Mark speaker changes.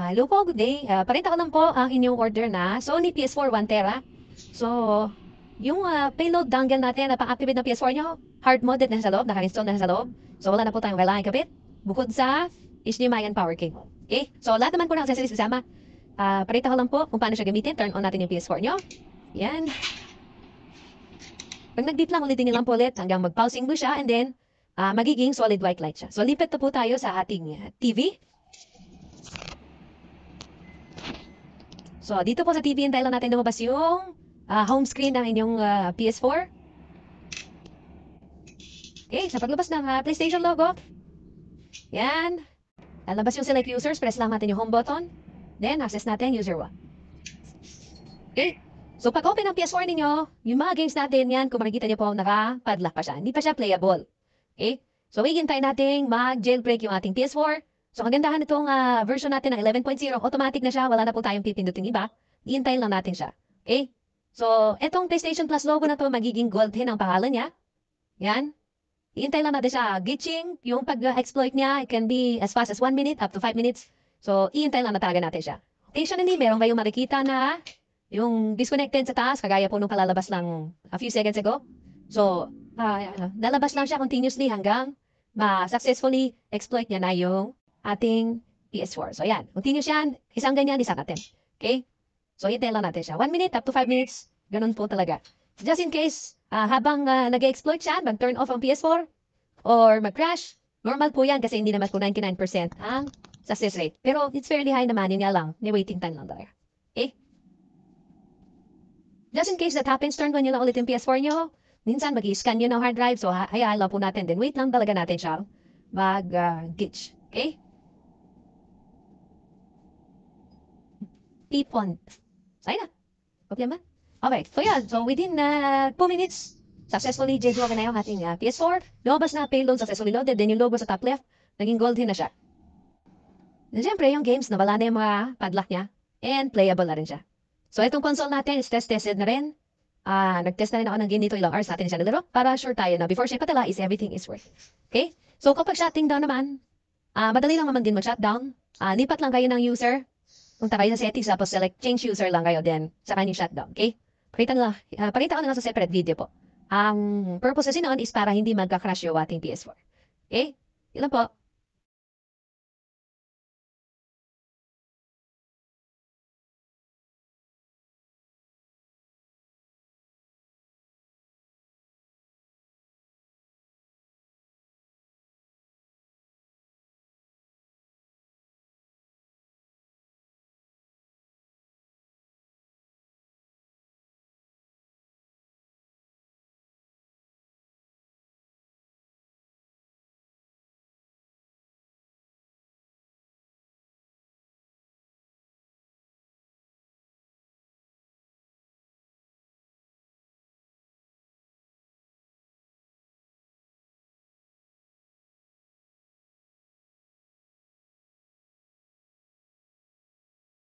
Speaker 1: Hello po, good day. Parita ko lang po ang inyong order na Sony PS4 1 Tera. So, yung payload dongle natin na pang-activate ng PS4 nyo, hard-modded na sa loob, naka-install na sa loob. So, wala na po tayong kailangan ikabit. Bukod sa HDMI and power cable. Okay? So, lahat naman po ng accessories kasama. Parita ko lang po kung paano siya gamitin. Turn on natin yung PS4 nyo. Yan. Pag nag-deep lang, ulitin nyo lang po ulit hanggang mag-pulsing blue siya and then magiging solid white light siya. So, lipat na po tayo sa ating TV. So, dito po sa TV, hintayin lang natin lumabas yung home screen ng inyong PS4. Okay, sa paglabas ng PlayStation logo, yan. Lalabas yung select users, press lang natin yung home button. Then, access natin user 1. Okay, so pag open ng PS4 ninyo, yung mga games natin yan, kung makikita nyo po, naka-padlock pa siya. Hindi pa siya playable. Okay, so hihintay natin mag-jailbreak yung ating PS4. So, ang gandahan itong version natin ng 11.0, automatic na siya, wala na po tayong pipindutin iba. Iintayin lang natin siya. Okay? So, etong PlayStation Plus logo na to, magiging gold din ang pangalan niya. Yan. Iintayin lang natin siya. Glitching, yung pag-exploit niya, it can be as fast as 1 minute up to 5 minutes. So, iintayin lang na talaga natin siya. Occasionally, meron kayong makikita na yung disconnected sa taas, kagaya po nung kalalabas lang a few seconds ago. So, lalabas lang siya continuously hanggang ma-successfully exploit niya na yung ating PS4. So, yan. Continuous yan. Isang ganyan, isang natin. Okay? So, hintayin lang natin siya. 1 minute up to 5 minutes. Ganun po talaga. Just in case, habang nag-exploit siya, mag-turn off ang PS4 or mag-crash, normal po yan kasi hindi naman po 99% ang success rate. Pero it's fairly high naman. Yun nga lang. May waiting time lang talaga. Okay? Just in case that happens, turn on nyo lang ulit yung PS4 nyo. Minsan, mag-i-scan nyo ng hard drive. So, hayaan lang po natin. Then, wait lang talaga natin siya mag-glitch. Okay? Ipon. Sayang na. Problema. Okay. So yan. So within 2 minutes, successfully jailbroken na yung ating PS4. Lumabas na payload successfully loaded. Then yung logo sa top left, naging gold din na siya. And siyempre, yung games, nawala na yung mga padlock niya. And playable na rin siya. So itong console natin is tested na rin. Nag-test na rin ako ng game dito. Ilang hours natin siya nilaro. Para sure tayo na before siya patala is everything is worth. Okay? So kapag shutting down naman, madali lang naman din mag-shutdown. Lipat lang kayo ng user. Punta kayo sa settings, tapos select change user lang kayo, then saka yung shutdown, okay? Pakita ko na lang sa separate video po. Ang purpose kasi noon is para hindi magka-crash yung ating PS4. Okay? Yun lang po.